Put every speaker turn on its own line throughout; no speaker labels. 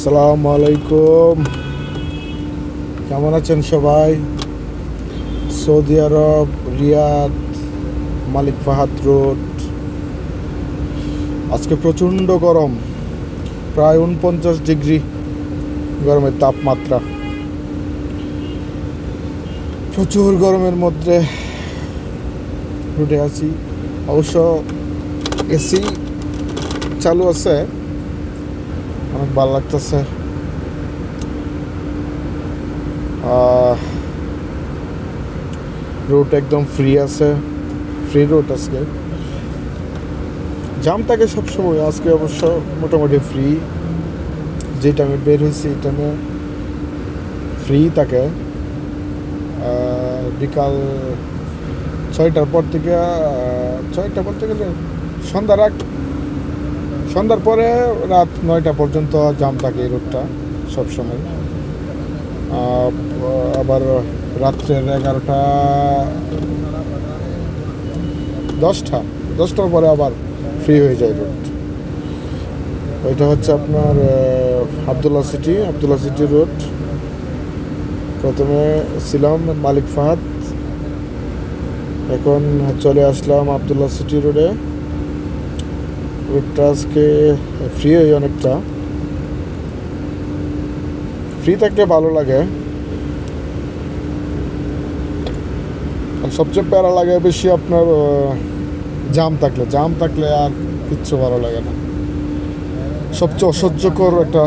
আসসালামু আলাইকুম, কেমন আছেন সবাই? সৌদি আরব, রিয়াদ, মালিক ফাহাদ রোড। আজকে প্রচণ্ড গরম, প্রায় ৪৯ ডিগ্রি গরমের তাপমাত্রা। প্রচুর গরমের মধ্যে উঠে আছি। অবশ্য এসি চালু আছে, অনেক ভালো লাগতেছে। রোড একদম ফ্রি আছে, ফ্রি রোড আজকে। জাম থাকে সবসময়, আজকে অবশ্য মোটামুটি ফ্রি। যে টাইমে বের হয়েছি এই টাইমে ফ্রি থাকে। বিকাল ৬টার পর থেকে, ৬টা বলতে গেলে সন্ধ্যার পরে রাত ৯টা পর্যন্ত জাম থাকে এই রোডটা সবসময়। আবার রাত্রের 11টা 10টার পরে আবার ফ্রি হয়ে যায় রোড। ওইটা হচ্ছে আপনার আবদুল্লাহ সিটি রোড। প্রথমে ছিলাম মালিক ফাহাদ, এখন চলে আসলাম আবদুল্লাহ সিটি রোডে। রোডটা আজকে ফ্রি হয়ে অনেকটা, ফ্রি থাকলে ভালো লাগে। আর সবচেয়ে প্যারা লাগে বেশি আপনার জাম থাকলে আর কিচ্ছু ভালো লাগে না। সবচেয়ে অসহ্যকর একটা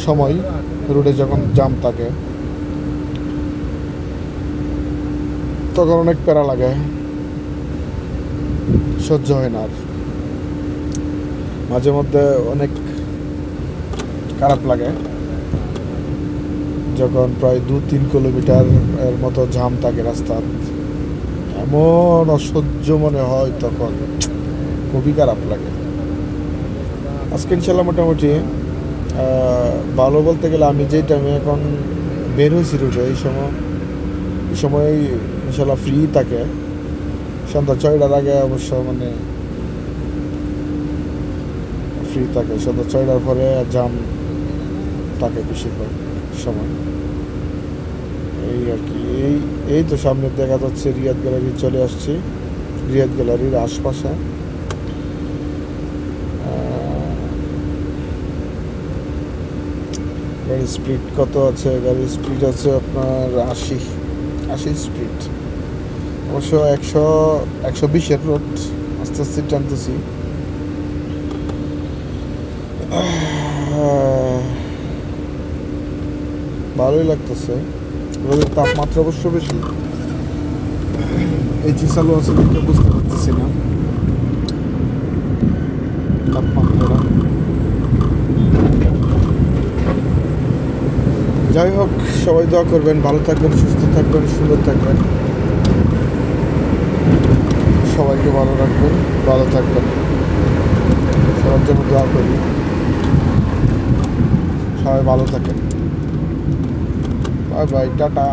সময় রোডে যখন জাম থাকে, তখন অনেক প্যারা লাগে, সহ্য হয় না। আর মাঝে মধ্যে অনেক খারাপ লাগে যখন প্রায় ২-৩ কিলোমিটার এর মতো জাম থাকে রাস্তার। এমন অসহ্য মনে হয়, তখন খুবই খারাপ লাগে। আজকে ইনশাল্লাহ মোটামুটি ভালো বলতে গেলে, আমি যেই টাইমে এখন বের হয়েছি রোডে এই সময় ইনশাল্লাহ ফ্রি থাকে। সন্ধ্যা ৬টার আগে অবশ্য ফ্রি থাকে। সন্ধ্যা ৬টার পরে জাম থাকে বেশিরভাগ সময়। এই আর কি। এই তো সামনে দেখা যাচ্ছে রিয়াদ গ্যালারি, চলে আসছি রিয়াদ গ্যালারির আশপাশে। গাড়ির স্পিড কত আছে? গাড়ির স্পিড আছে আপনার ৮০ স্পিড। অবশ্য ১২০-এর রোড, আস্তে আস্তে টানতেছি। ভালোই লাগতেছে। রোদের তাপমাত্রা অবশ্য বেশি, এসি চালু আছে কিন্তু বুঝতে পারতেছি না তাপমাত্রা। যাই হোক, সবাই দোয়া করবেন, ভালো থাকবেন, সুস্থ থাকবেন, সুন্দর থাকবেন। সবাইকে ভালো রাখবেন, ভালো থাকবেন, সবার জন্য দোয়া করি। সবাই ভালো থাকেন। Bye bye, tata.